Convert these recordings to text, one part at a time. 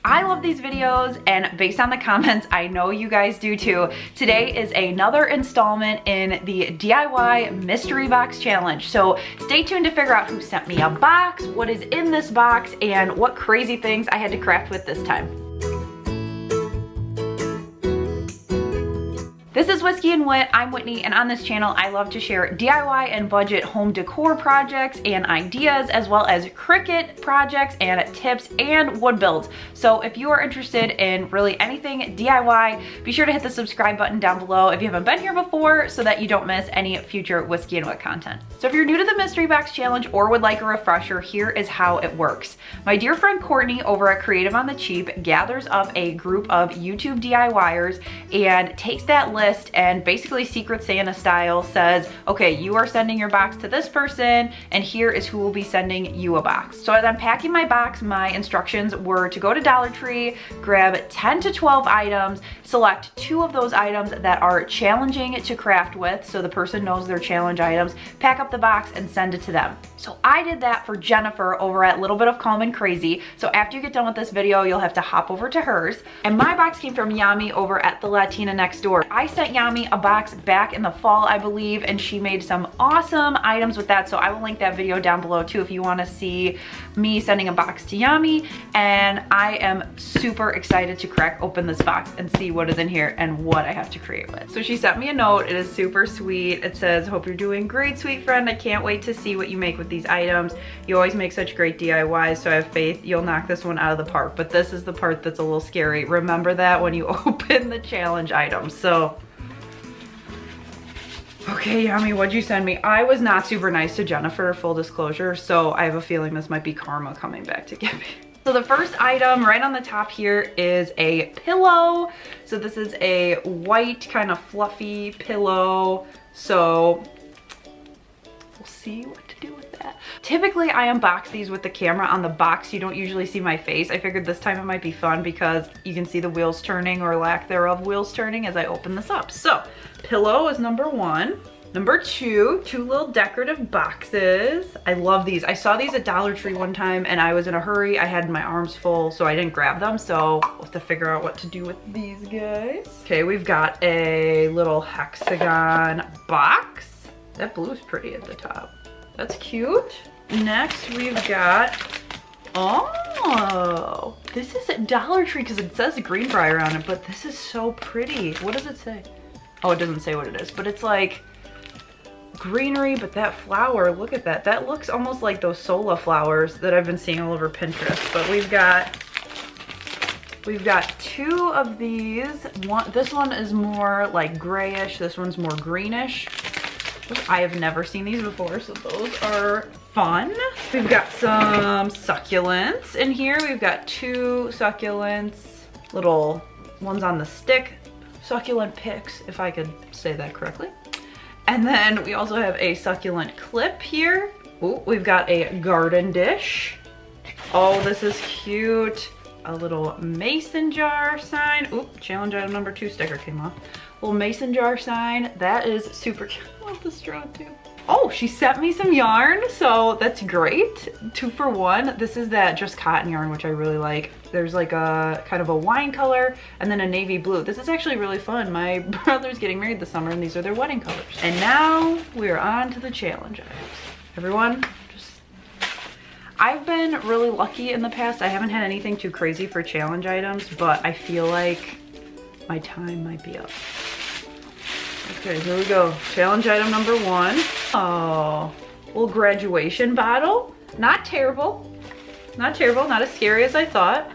I love these videos, and based on the comments, I know you guys do too. Today is another installment in the DIY mystery box challenge. So stay tuned to figure out who sent me a box, what is in this box, and what crazy things I had to craft with this time. This is Whiskey and Whit. I'm Whitney, and on this channel I love to share DIY and budget home decor projects and ideas, as well as Cricut projects and tips and wood builds. So if you are interested in really anything DIY, be sure to hit the subscribe button down below if you haven't been here before, so that you don't miss any future Whiskey and Whit content. So if you're new to the mystery box challenge or would like a refresher, here is how it works. My dear friend Courtney over at Creative on the Cheap gathers up a group of YouTube DIYers and takes that list and basically Secret Santa style says, okay, you are sending your box to this person, and here is who will be sending you a box. So as I'm packing my box, my instructions were to go to Dollar Tree, grab 10 to 12 items, select 2 of those items that are challenging to craft with, so the person knows their challenge items, pack up the box and send it to them. So I did that for Jennifer over at Little Bit of Calm and Crazy. So after you get done with this video, you'll have to hop over to hers. And my box came from Yami over at the Latina next door. I sent Yami a box back in the fall, I believe, and she made some awesome items with that. So I will link that video down below too if you want to see me sending a box to Yami. And I am super excited to crack open this box and see what is in here and what I have to create with. So she sent me a note. It is super sweet. It says, hope you're doing great, sweet friend. I can't wait to see what you make with these items. You always make such great DIYs, so I have faith you'll knock this one out of the park. But this is the part that's a little scary. Remember that when you open the challenge items. So okay, Yami, what'd you send me? I was not super nice to Jennifer, full disclosure, so I have a feeling this might be karma coming back to get me. So the first item right on the top here is a pillow. So this is a white kind of fluffy pillow. So we'll see what to do with that. Typically I unbox these with the camera on the box. You don't usually see my face. I figured this time it might be fun because you can see the wheels turning or lack thereof wheels turning as I open this up. So pillow is number 1. Number 2, 2 little decorative boxes. I love these. I saw these at Dollar Tree one time and I was in a hurry. I had my arms full, so I didn't grab them. So we'll have to figure out what to do with these guys. Okay, we've got a little hexagon box. That blue's pretty at the top. That's cute. Next we've got, oh, this is at Dollar Tree because it says Greenbrier on it, but this is so pretty. What does it say? Oh, it doesn't say what it is, but it's like greenery, but that flower, look at that. That looks almost like those Sola flowers that I've been seeing all over Pinterest. But we've got 2 of these. This one is more like grayish. This one's more greenish. I have never seen these before, so those are fun. We've got some succulents in here. We've got 2 succulents, little ones on the stick. Succulent picks, if I could say that correctly. And then we also have a succulent clip here. Ooh, we've got a garden dish. Oh, this is cute. A little mason jar sign. Ooh, challenge item number 2 sticker came off. Little mason jar sign. That is super cute. I love the straw too. Oh, she sent me some yarn, so that's great. 2 for 1. This is that just cotton yarn, which I really like. There's like a kind of a wine color and then a navy blue. This is actually really fun. My brother's getting married this summer and these are their wedding colors. And now we're on to the challenge items. Everyone, I've been really lucky in the past. I haven't had anything too crazy for challenge items, but I feel like my time might be up. Okay, here we go. Challenge item number 1. Oh, little graduation bottle. Not terrible. Not terrible, not as scary as I thought.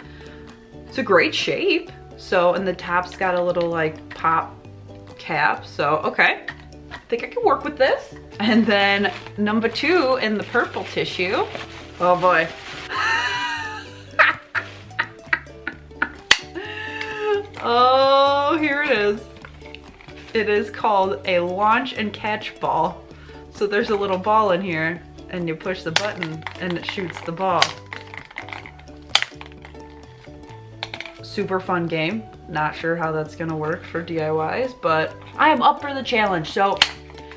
It's a great shape. So, and the top's got a little like pop cap. So, okay. I think I can work with this. And then number 2 in the purple tissue. Oh boy. Oh, here it is. It is called a launch and catch ball. So there's a little ball in here and you push the button and it shoots the ball. Super fun game. Not sure how that's gonna work for DIYs, but I am up for the challenge. So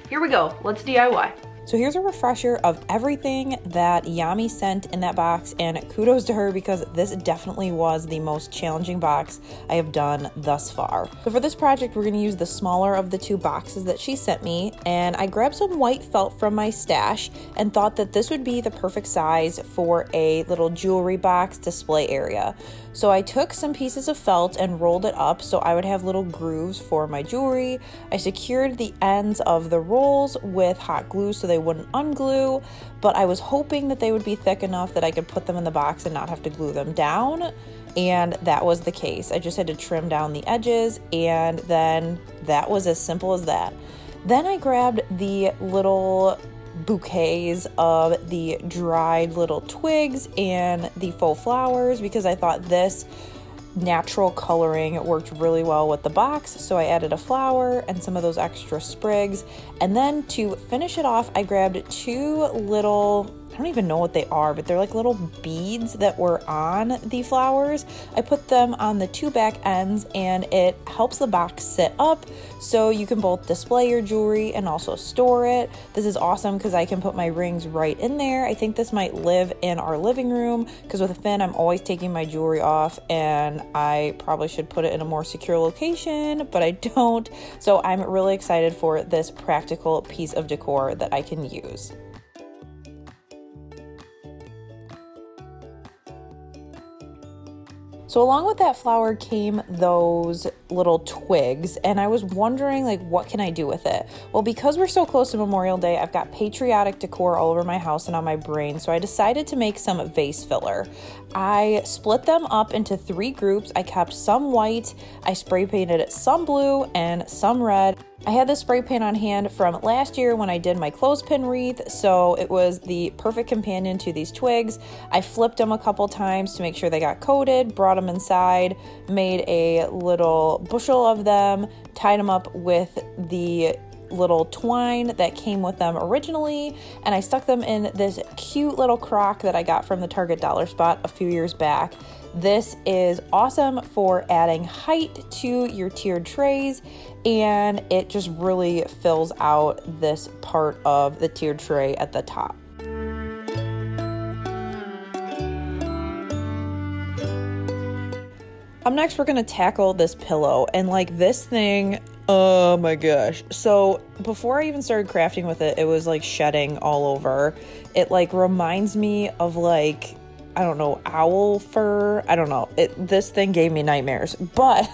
here we go, let's DIY. So here's a refresher of everything that Yami sent in that box, and kudos to her because this definitely was the most challenging box I have done thus far. So for this project, we're gonna use the smaller of the 2 boxes that she sent me, and I grabbed some white felt from my stash and thought that this would be the perfect size for a little jewelry box display area. So I took some pieces of felt and rolled it up so I would have little grooves for my jewelry. I secured the ends of the rolls with hot glue so they wouldn't unglue, but I was hoping that they would be thick enough that I could put them in the box and not have to glue them down, and that was the case. I just had to trim down the edges, and then that was as simple as that. Then I grabbed the little bouquets of the dried little twigs and the faux flowers because I thought this natural coloring worked really well with the box, so I added a flower and some of those extra sprigs. And then to finish it off, I grabbed 2 little, I don't even know what they are, but they're like little beads that were on the flowers. I put them on the 2 back ends, and it helps the box sit up so you can both display your jewelry and also store it. This is awesome because I can put my rings right in there. I think this might live in our living room because with a Finn, I'm always taking my jewelry off, and I probably should put it in a more secure location, but I don't. So I'm really excited for this practical piece of decor that I can use. So along with that flower came those little twigs, and I was wondering, like, what can I do with it? Well, because we're so close to Memorial Day, I've got patriotic decor all over my house and on my brain, so I decided to make some vase filler. I split them up into 3 groups. I kept some white, I spray painted some blue, and some red. I had this spray paint on hand from last year when I did my clothespin wreath, so it was the perfect companion to these twigs. I flipped them a couple times to make sure they got coated, brought them inside, made a little bushel of them, tied them up with the little twine that came with them originally, and I stuck them in this cute little crock that I got from the Target Dollar Spot a few years back. This is awesome for adding height to your tiered trays, and it just really fills out this part of the tiered tray at the top. Up next, we're gonna tackle this pillow, and like this thing, oh my gosh. So before I even started crafting with it, it was like shedding all over. It like reminds me of like, I don't know, owl fur. I don't know. This thing gave me nightmares, but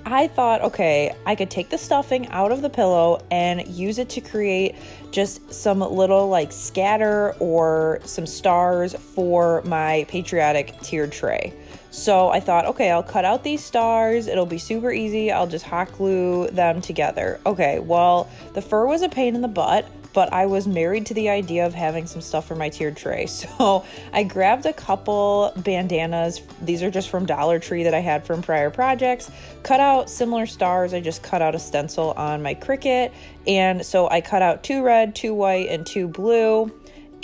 I thought, okay, I could take the stuffing out of the pillow and use it to create just some little like scatter or some stars for my patriotic tiered tray. So I thought, okay, I'll cut out these stars. It'll be super easy. I'll just hot glue them together. Okay, well, the fur was a pain in the butt, but I was married to the idea of having some stuff for my tiered tray. So I grabbed a couple bandanas. These are just from Dollar Tree that I had from prior projects. Cut out similar stars. I just cut out a stencil on my Cricut. And so I cut out 2 red, 2 white, and 2 blue.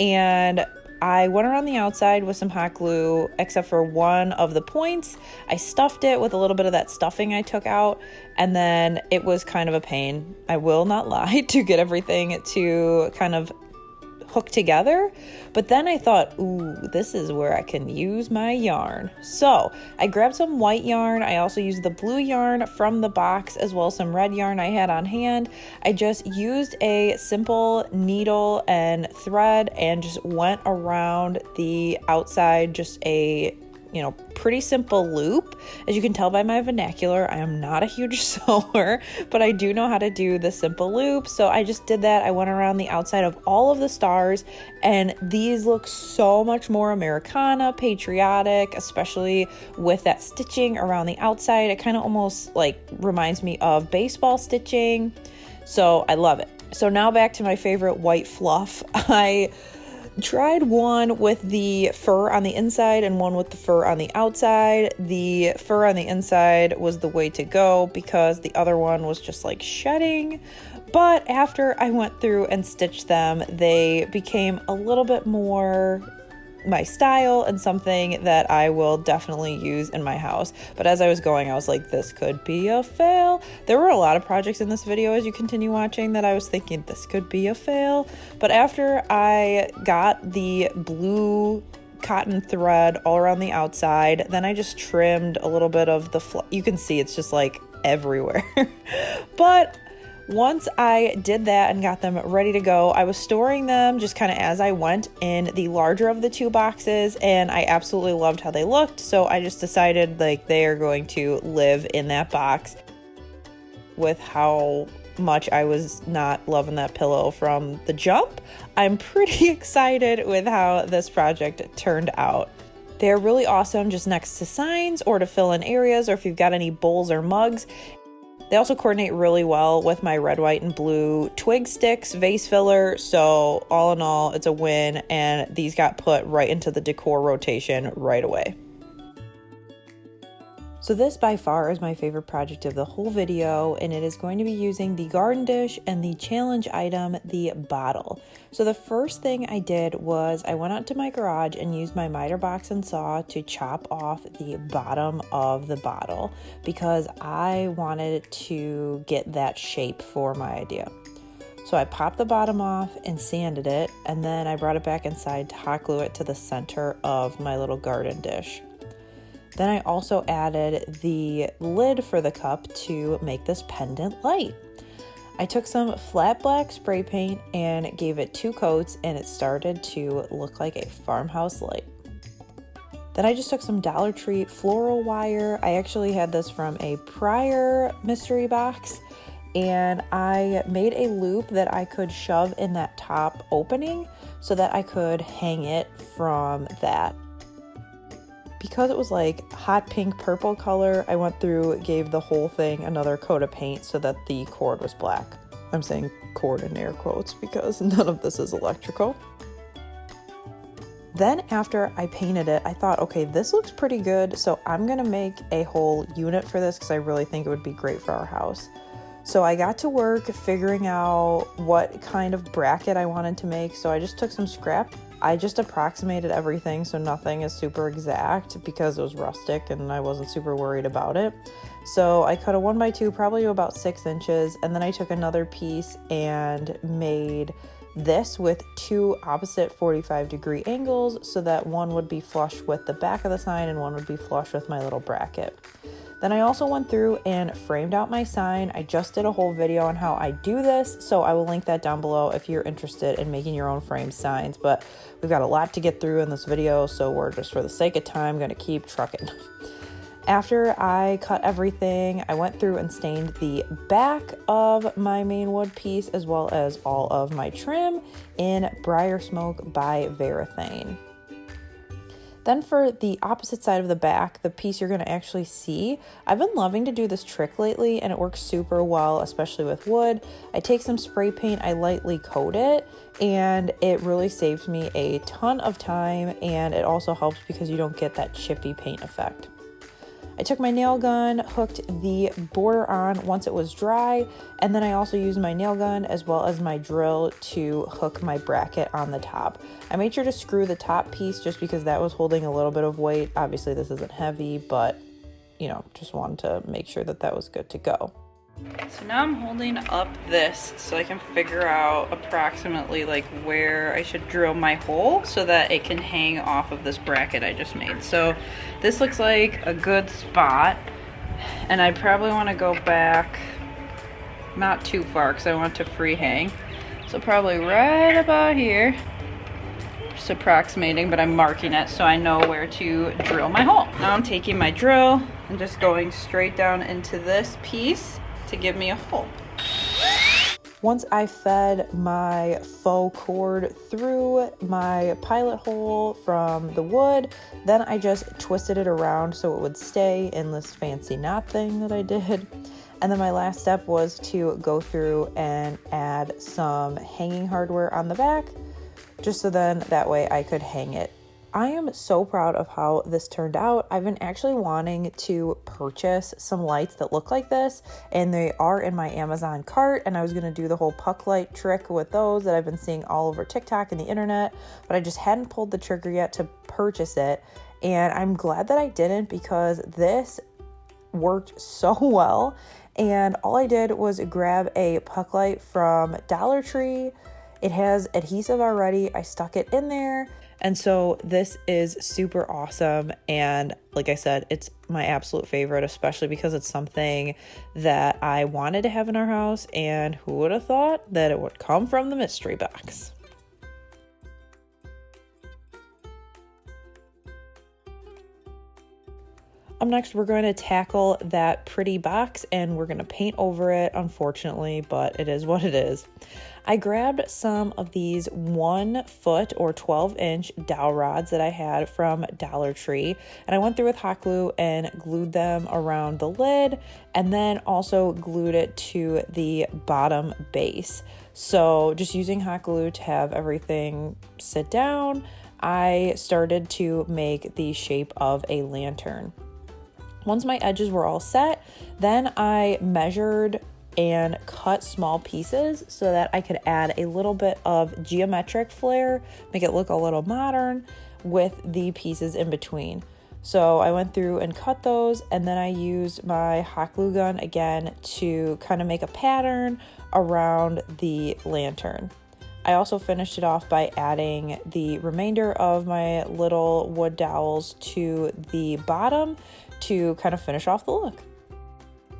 And I went around the outside with some hot glue, except for one of the points. I stuffed it with a little bit of that stuffing I took out, and then it was kind of a pain, I will not lie, to get everything to kind of hook together. But then I thought, ooh, this is where I can use my yarn. So I grabbed some white yarn. I also used the blue yarn from the box, as well as some red yarn I had on hand. I just used a simple needle and thread and just went around the outside, just a pretty simple loop. As you can tell by my vernacular, I am not a huge sewer, but I do know how to do the simple loop. So I just did that. I went around the outside of all of the stars, and these look so much more Americana, patriotic, especially with that stitching around the outside. It kind of almost like reminds me of baseball stitching. So I love it. So now back to my favorite white fluff. I tried one with the fur on the inside and one with the fur on the outside. The fur on the inside was the way to go because the other one was just like shedding. But after I went through and stitched them, they became a little bit more my style and something that I will definitely use in my house. But as I was going, I was like, this could be a fail. There were a lot of projects in this video as you continue watching that I was thinking this could be a fail. But after I got the blue cotton thread all around the outside, then I just trimmed a little bit of the you can see it's just like everywhere. But once I did that and got them ready to go, I was storing them just kind of as I went in the larger of the two boxes, and I absolutely loved how they looked. So I just decided like they are going to live in that box. With how much I was not loving that pillow from the jump, I'm pretty excited with how this project turned out. They're really awesome just next to signs or to fill in areas, or if you've got any bowls or mugs. They also coordinate really well with my red, white, and blue twig sticks vase filler. So all in all, it's a win, and these got put right into the decor rotation right away. So this by far is my favorite project of the whole video, and it is going to be using the garden dish and the challenge item, the bottle. So the first thing I did was I went out to my garage and used my miter box and saw to chop off the bottom of the bottle because I wanted to get that shape for my idea. So I popped the bottom off and sanded it, and then I brought it back inside to hot glue it to the center of my little garden dish. Then I also added the lid for the cup to make this pendant light. I took some flat black spray paint and gave it 2 coats, and it started to look like a farmhouse light. Then I just took some Dollar Tree floral wire. I actually had this from a prior mystery box, and I made a loop that I could shove in that top opening so that I could hang it from that. Because it was like hot pink purple color, I went through, gave the whole thing another coat of paint so that the cord was black. I'm saying cord in air quotes because none of this is electrical. Then after I painted it, I thought, okay, this looks pretty good. So I'm gonna make a whole unit for this because I really think it would be great for our house. So I got to work figuring out what kind of bracket I wanted to make. So I just took some scrap. I just approximated everything, so nothing is super exact because it was rustic and I wasn't super worried about it. So I cut a 1x2, probably about 6 inches, and then I took another piece and made this with 2 opposite 45-degree angles so that one would be flush with the back of the sign and one would be flush with my little bracket. Then I also went through and framed out my sign. I just did a whole video on how I do this, so I will link that down below if you're interested in making your own framed signs. But we've got a lot to get through in this video, so we're just, for the sake of time, going to keep trucking. After I cut everything, I went through and stained the back of my main wood piece as well as all of my trim in Briar Smoke by Varathane. Then for the opposite side of the back, the piece you're going to actually see, I've been loving to do this trick lately and it works super well, especially with wood. I take some spray paint, I lightly coat it, and it really saves me a ton of time, and it also helps because you don't get that chippy paint effect. I took my nail gun, hooked the border on once it was dry, and then I also used my nail gun as well as my drill to hook my bracket on the top. I made sure to screw the top piece just because that was holding a little bit of weight. Obviously this isn't heavy, but you know, just wanted to make sure that that was good to go. So now I'm holding up this so I can figure out approximately like where I should drill my hole so that it can hang off of this bracket I just made. So this looks like a good spot, and I probably want to go back not too far because I want to free hang. So probably right about here. Just approximating, but I'm marking it so I know where to drill my hole. Now I'm taking my drill and just going straight down into this piece to give me a hole. Once I fed my faux cord through my pilot hole from the wood, then I just twisted it around so it would stay in this fancy knot thing that I did. And then my last step was to go through and add some hanging hardware on the back, just so then that way I could hang it I am so proud of how this turned out. I've been actually wanting to purchase some lights that look like this, and they are in my Amazon cart, and I was going to do the whole puck light trick with those that I've been seeing all over TikTok and the internet, but I just hadn't pulled the trigger yet to purchase it, and I'm glad that I didn't because this worked so well. And all I did was grab a puck light from Dollar Tree. It has adhesive already. I stuck it in there. And so this is super awesome. And like I said, it's my absolute favorite, especially because it's something that I wanted to have in our house. And who would have thought that it would come from the mystery box? Up next, we're going to tackle that pretty box and we're going to paint over it, unfortunately, but it is what it is. I grabbed some of these 1 foot or 12-inch dowel rods that I had from Dollar Tree, and I went through with hot glue and glued them around the lid, and then also glued it to the bottom base. So just using hot glue to have everything sit down, I started to make the shape of a lantern. Once my edges were all set, then I measured and cut small pieces so that I could add a little bit of geometric flair, make it look a little modern with the pieces in between. So I went through and cut those, and then I used my hot glue gun again to kind of make a pattern around the lantern. I also finished it off by adding the remainder of my little wood dowels to the bottom to kind of finish off the look.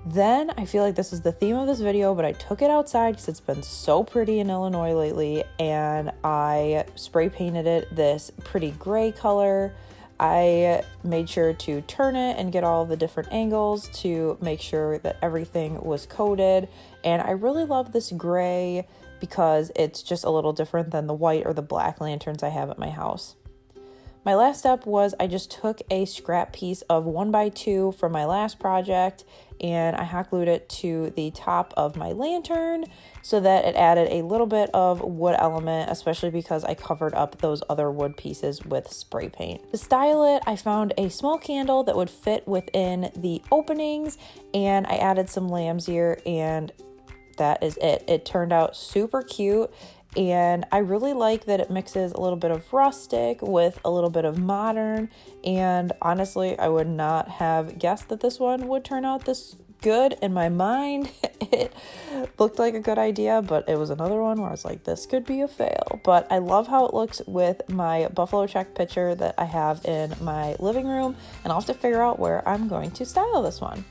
Then I feel like this is the theme of this video, but I took it outside because it's been so pretty in Illinois lately, and I spray painted it this pretty gray color. I made sure to turn it and get all the different angles to make sure that everything was coated, and I really love this gray because it's just a little different than the white or the black lanterns I have at my house. My last step was I just took a scrap piece of 1x2 from my last project and I hot glued it to the top of my lantern so that it added a little bit of wood element, especially because I covered up those other wood pieces with spray paint. To style it, I found a small candle that would fit within the openings, and I added some lamb's ear, and that is it. It turned out super cute. And I really like that it mixes a little bit of rustic with a little bit of modern. And honestly, I would not have guessed that this one would turn out this good in my mind. It looked like a good idea, but it was another one where I was like, this could be a fail. But I love how it looks with my buffalo check picture that I have in my living room. And I'll have to figure out where I'm going to style this one.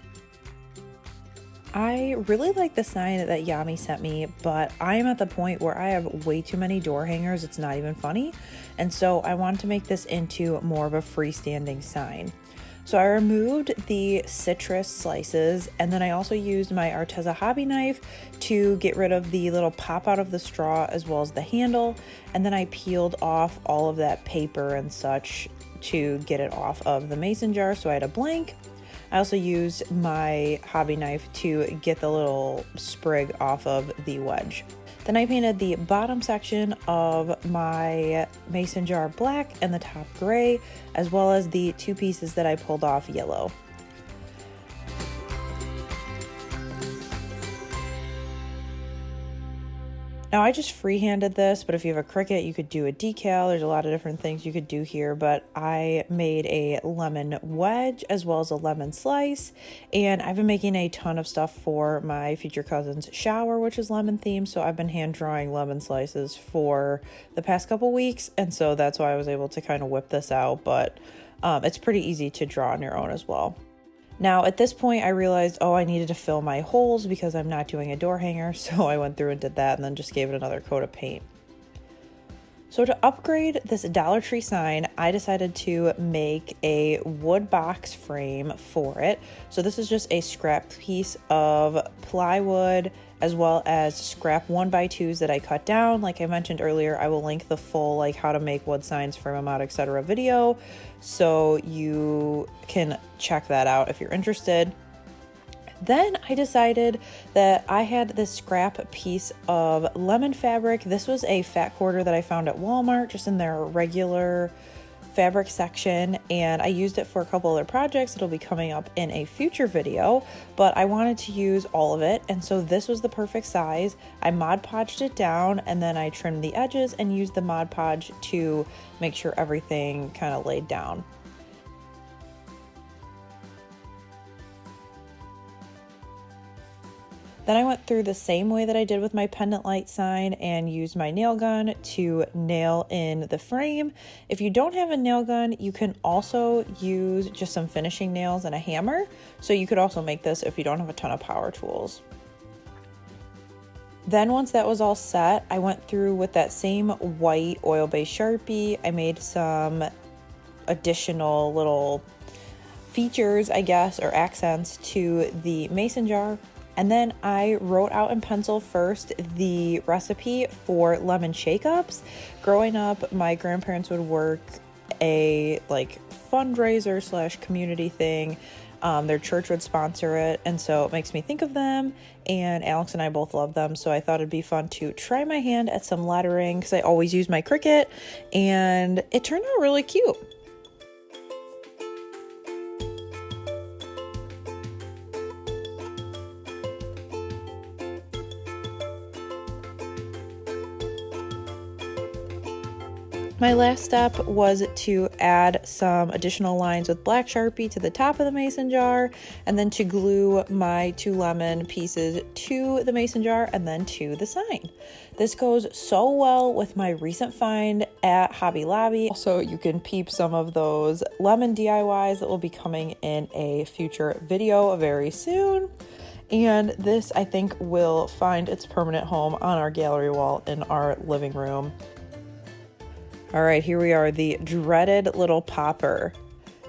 I really like the sign that Yami sent me, but I am at the point where I have way too many door hangers. It's not even funny. And so I wanted to make this into more of a freestanding sign. So I removed the citrus slices, and then I also used my Arteza hobby knife to get rid of the little pop out of the straw as well as the handle. And then I peeled off all of that paper and such to get it off of the mason jar so I had a blank. I also used my hobby knife to get the little sprig off of the wedge. Then I painted the bottom section of my mason jar black and the top gray, as well as the two pieces that I pulled off yellow. Now I just freehanded this, but if you have a Cricut, you could do a decal. There's a lot of different things you could do here, but I made a lemon wedge as well as a lemon slice. And I've been making a ton of stuff for my future cousin's shower, which is lemon themed. So I've been hand drawing lemon slices for the past couple weeks. And so that's why I was able to kind of whip this out, but it's pretty easy to draw on your own as well. Now, at this point, I realized, I needed to fill my holes because I'm not doing a door hanger. So I went through and did that and then just gave it another coat of paint. So to upgrade this Dollar Tree sign, I decided to make a wood box frame for it. So this is just a scrap piece of plywood as well as scrap 1x2s that I cut down. Like I mentioned earlier, I will link the full how to make wood signs, frame them out, etc. video, so you can check that out if you're interested. Then I decided that I had this scrap piece of lemon fabric. This was a fat quarter that I found at Walmart, just in their regular fabric section, and I used it for a couple other projects that'll be coming up in a future video, but I wanted to use all of it, and so this was the perfect size. I Mod Podged it down, and then I trimmed the edges and used the Mod Podge to make sure everything kind of laid down. Then I went through the same way that I did with my pendant light sign and used my nail gun to nail in the frame. If you don't have a nail gun, you can also use just some finishing nails and a hammer. So you could also make this if you don't have a ton of power tools. Then once that was all set, I went through with that same white oil-based Sharpie. I made some additional little features, I guess, or accents to the mason jar. And then I wrote out in pencil first the recipe for lemon shake-ups. Growing up, my grandparents would work a fundraiser / community thing. Their church would sponsor it, and so it makes me think of them, and Alex and I both love them, so I thought it'd be fun to try my hand at some lettering because I always use my Cricut, and it turned out really cute. My last step was to add some additional lines with black Sharpie to the top of the mason jar, and then to glue my 2 lemon pieces to the mason jar and then to the sign. This goes so well with my recent find at Hobby Lobby. Also, you can peep some of those lemon DIYs that will be coming in a future video very soon. And this, I think, will find its permanent home on our gallery wall in our living room. All right, here we are, the dreaded little popper.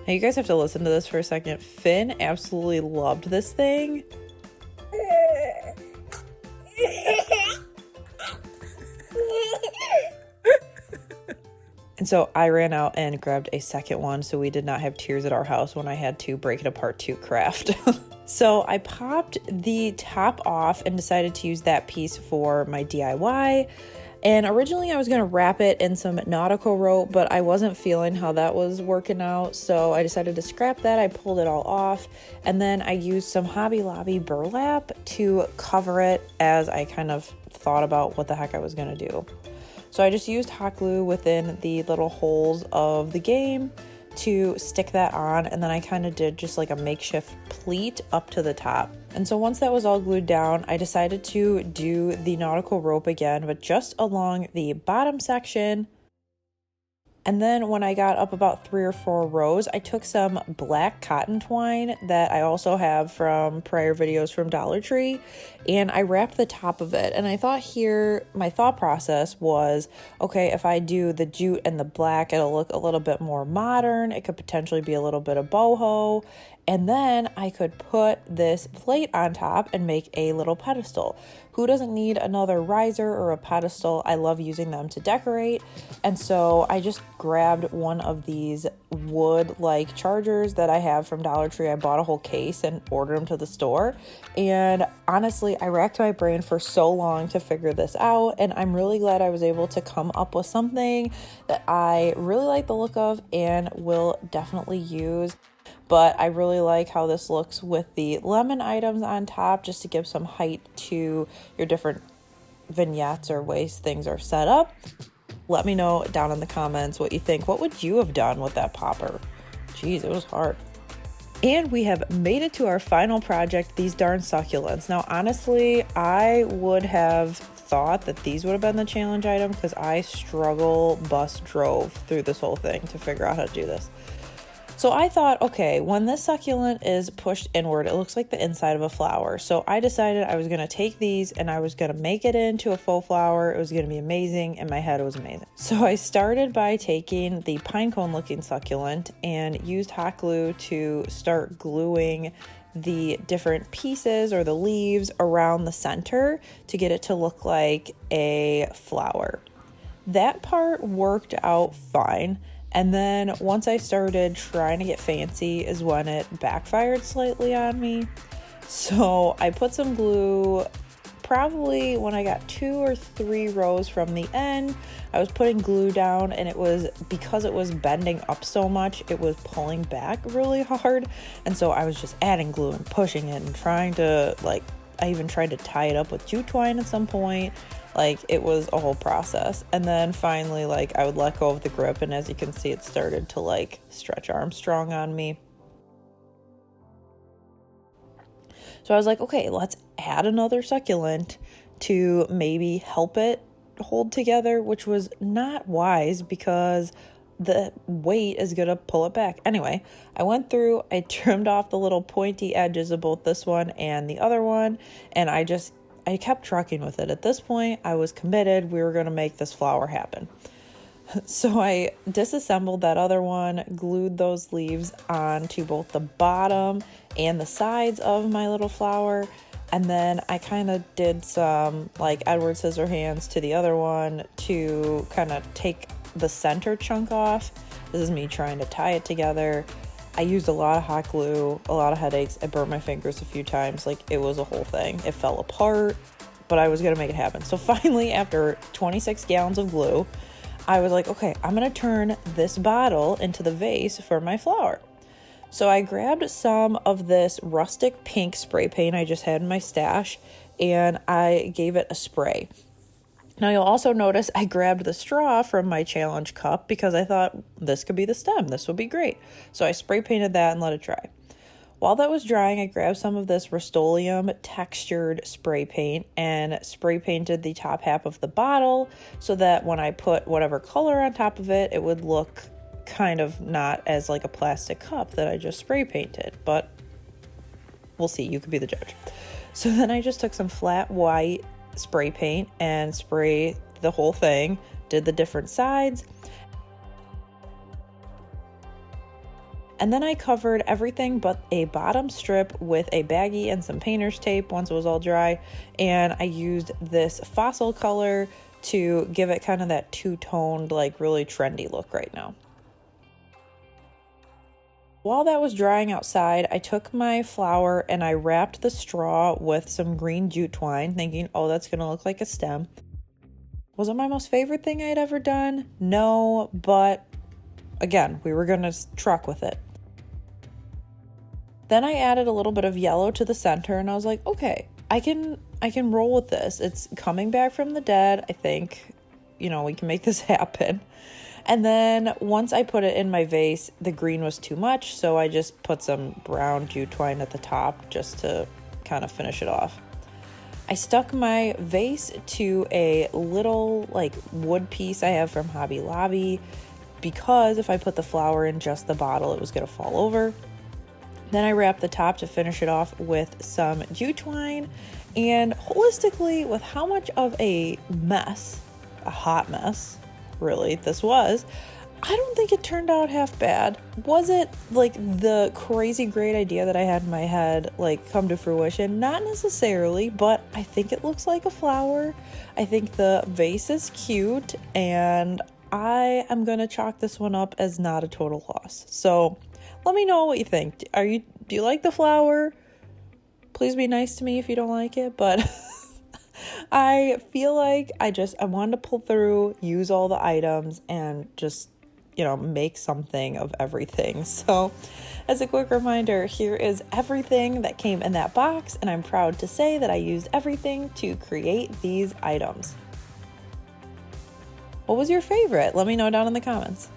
Now you guys have to listen to this for a second. Finn absolutely loved this thing. And so I ran out and grabbed a second one so we did not have tears at our house when I had to break it apart to craft. So I popped the top off and decided to use that piece for my DIY. And originally I was going to wrap it in some nautical rope, but I wasn't feeling how that was working out, so I decided to scrap that. I pulled it all off, and then I used some Hobby Lobby burlap to cover it as I kind of thought about what the heck I was going to do. So I just used hot glue within the little holes of the game to stick that on, and then I kind of did just like a makeshift pleat up to the top. And so once that was all glued down, I decided to do the nautical rope again, but just along the bottom section. And then when I got up about 3 or 4 rows, I took some black cotton twine that I also have from prior videos from Dollar Tree, and I wrapped the top of it. And I thought here, my thought process was, okay, if I do the jute and the black, it'll look a little bit more modern. It could potentially be a little bit of boho. And then I could put this plate on top and make a little pedestal. Who doesn't need another riser or a pedestal? I love using them to decorate. And so I just grabbed one of these wood-like chargers that I have from Dollar Tree. I bought a whole case and ordered them to the store. And honestly, I racked my brain for so long to figure this out. And I'm really glad I was able to come up with something that I really like the look of and will definitely use. But I really like how this looks with the lemon items on top, just to give some height to your different vignettes or ways things are set up. Let me know down in the comments what you think. What would you have done with that popper? Jeez, it was hard. And we have made it to our final project, these darn succulents. Now, honestly, I would have thought that these would have been the challenge item because I drove through this whole thing to figure out how to do this. So I thought, okay, when this succulent is pushed inward, it looks like the inside of a flower. So I decided I was going to take these and I was going to make it into a faux flower. It was going to be amazing. In my head, it was amazing. So I started by taking the pinecone looking succulent and used hot glue to start gluing the different pieces or the leaves around the center to get it to look like a flower. That part worked out fine. And then once I started trying to get fancy is when it backfired slightly on me. So I put some glue probably when I got 2 or 3 rows from the end, I was putting glue down, and it was, because it was bending up so much, it was pulling back really hard. And so I was just adding glue and pushing it and trying to, like, I even tried to tie it up with jute twine at some point. Like, it was a whole process. And then finally, like, I would let go of the grip, and as you can see, it started to like stretch Armstrong on me. So I was like, okay, let's add another succulent to maybe help it hold together, which was not wise because the weight is going to pull it back. Anyway, I went through, I trimmed off the little pointy edges of both this one and the other one, and I kept trucking with it. At this point, I was committed. We were going to make this flower happen. So I disassembled that other one, glued those leaves onto both the bottom and the sides of my little flower. And then I kind of did some like Edward Scissorhands to the other one to kind of take the center chunk off. This is me trying to tie it together. I used a lot of hot glue, a lot of headaches. I burnt my fingers a few times. Like, it was a whole thing. It fell apart, but I was going to make it happen. So finally, after 26 gallons of glue, I was like, okay, I'm going to turn this bottle into the vase for my flower. So I grabbed some of this rustic pink spray paint I just had in my stash, and I gave it a spray. Now you'll also notice I grabbed the straw from my challenge cup because I thought this could be the stem. This would be great. So I spray painted that and let it dry. While that was drying, I grabbed some of this Rust-Oleum textured spray paint and spray painted the top half of the bottle so that when I put whatever color on top of it, it would look kind of not as like a plastic cup that I just spray painted, but we'll see. You could be the judge. So then I just took some flat white spray paint and spray the whole thing, did the different sides. And then I covered everything but a bottom strip with a baggie and some painter's tape once it was all dry. And I used this fossil color to give it kind of that two-toned, like really trendy look right now. While that was drying outside, I took my flower and I wrapped the straw with some green jute twine, thinking, oh, that's going to look like a stem. Was it my most favorite thing I'd ever done? No, but again, we were going to truck with it. Then I added a little bit of yellow to the center, and I was like, okay, I can roll with this. It's coming back from the dead. I think, we can make this happen. And then once I put it in my vase, the green was too much, so I just put some brown jute twine at the top just to kind of finish it off. I stuck my vase to a little like wood piece I have from Hobby Lobby because if I put the flower in just the bottle, it was going to fall over. Then I wrapped the top to finish it off with some jute twine, and holistically, with how much of a mess, a hot mess, really, this was, I don't think it turned out half bad. Was it like the crazy great idea that I had in my head like come to fruition? Not necessarily, but I think it looks like a flower. I think the vase is cute, and I am gonna chalk this one up as not a total loss. So let me know what you think. Do you like the flower? Please be nice to me if you don't like it, but I feel like I wanted to pull through, use all the items, and just, make something of everything. So as a quick reminder, here is everything that came in that box, and I'm proud to say that I used everything to create these items. What was your favorite? Let me know down in the comments.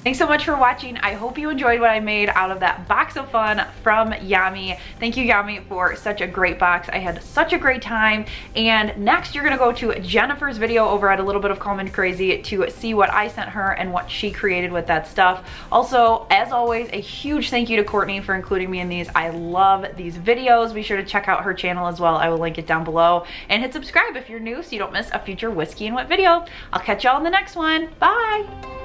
Thanks so much for watching. I hope you enjoyed what I made out of that box of fun from Yami. Thank you, Yami, for such a great box. I had such a great time. And next, you're gonna go to Jennifer's video over at A Little Bit of Calm and Crazy to see what I sent her and what she created with that stuff. Also, as always, a huge thank you to Courtney for including me in these. I love these videos. Be sure to check out her channel as well. I will link it down below. And hit subscribe if you're new so you don't miss a future Whiskey and Whit video. I'll catch y'all in the next one. Bye.